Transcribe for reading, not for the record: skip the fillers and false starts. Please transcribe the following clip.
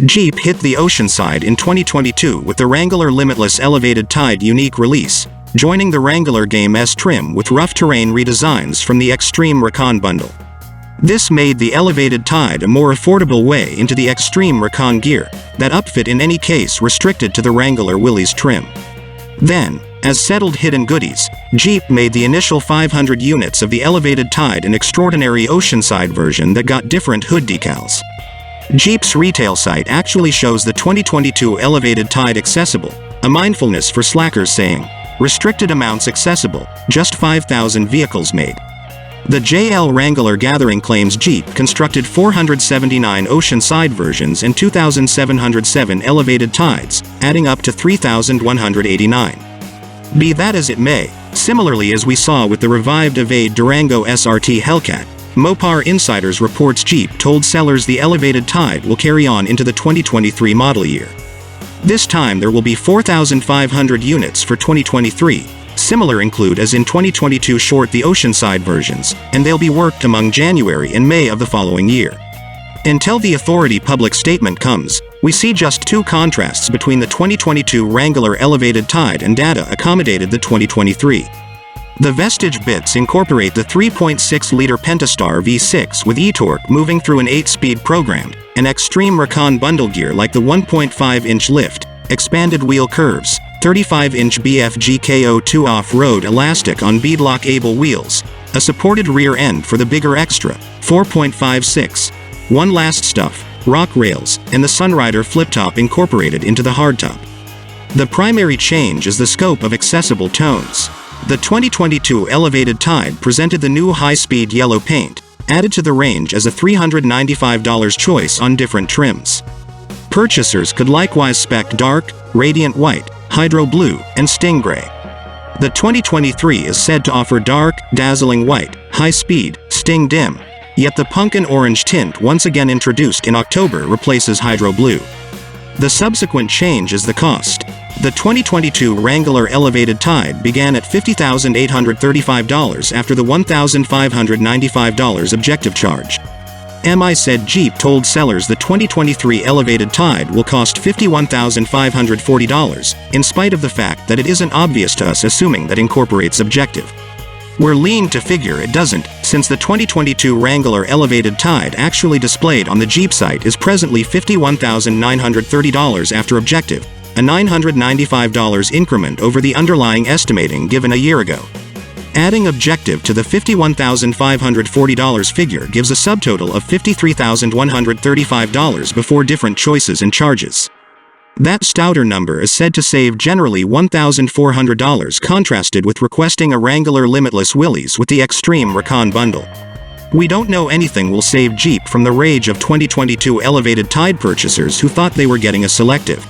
Jeep hit the Oceanside in 2022 with the Wrangler Limitless Elevated Tide unique release, joining the Wrangler Game S trim with rough terrain redesigns from the Extreme Recon bundle. This made the Elevated Tide a more affordable way into the Extreme Recon gear, that upfit in any case restricted to the Wrangler Willys trim. Then, as settled hidden goodies, Jeep made the initial 500 units of the Elevated Tide an extraordinary Oceanside version that got different hood decals. Jeep's retail site actually shows the 2022 Elevated Tide accessible, a mindfulness for slackers saying, "Restricted amounts accessible, just 5,000 vehicles made." The JL Wrangler Gathering claims Jeep constructed 479 Oceanside versions and 2,707 Elevated Tides, adding up to 3,189. Be that as it may, similarly as we saw with the revived Evade Durango SRT Hellcat, Mopar Insiders reports Jeep told sellers the Elevated Tide will carry on into the 2023 model year. This time there will be 4,500 units for 2023, similar include as in 2022 short the Oceanside versions, and they'll be worked among January and May of the following year. Until the authority public statement comes, we see just two contrasts between the 2022 Wrangler Elevated Tide and data accommodated the 2023. The Vestige bits incorporate the 3.6-liter Pentastar V6 with e-torque moving through an 8-speed programmed, an Extreme Recon bundle gear like the 1.5-inch lift, expanded wheel curves, 35-inch BFG KO2 off-road elastic on beadlock able wheels, a supported rear end for the bigger Extra, 4.56, one last stuff, rock rails, and the Sunrider flip-top incorporated into the hardtop. The primary change is the scope of accessible tones. The 2022 Elevated Tide presented the new high-speed yellow paint, added to the range as a $395 choice on different trims. Purchasers could likewise spec dark, radiant white, hydro blue, and stingray. The 2023 is said to offer dark, dazzling white, high-speed, sting dim, yet the pumpkin orange tint once again introduced in October replaces hydro blue. The subsequent change is the cost. The 2022 Wrangler Elevated Tide began at $50,835 after the $1,595 objective charge. MI said Jeep told sellers the 2023 Elevated Tide will cost $51,540, in spite of the fact that it isn't obvious to us assuming that incorporates objective. We're lean to figure it doesn't, since the 2022 Wrangler Elevated Tide actually displayed on the Jeep site is presently $51,930 after objective, a $995 increment over the underlying estimating given a year ago. Adding objective to the $51,540 figure gives a subtotal of $53,135 before different choices and charges. That stouter number is said to save generally $1,400 contrasted with requesting a Wrangler Limitless Willys with the Extreme Recon bundle. We don't know anything will save Jeep from the rage of 2022 Elevated Tide purchasers who thought they were getting a selective,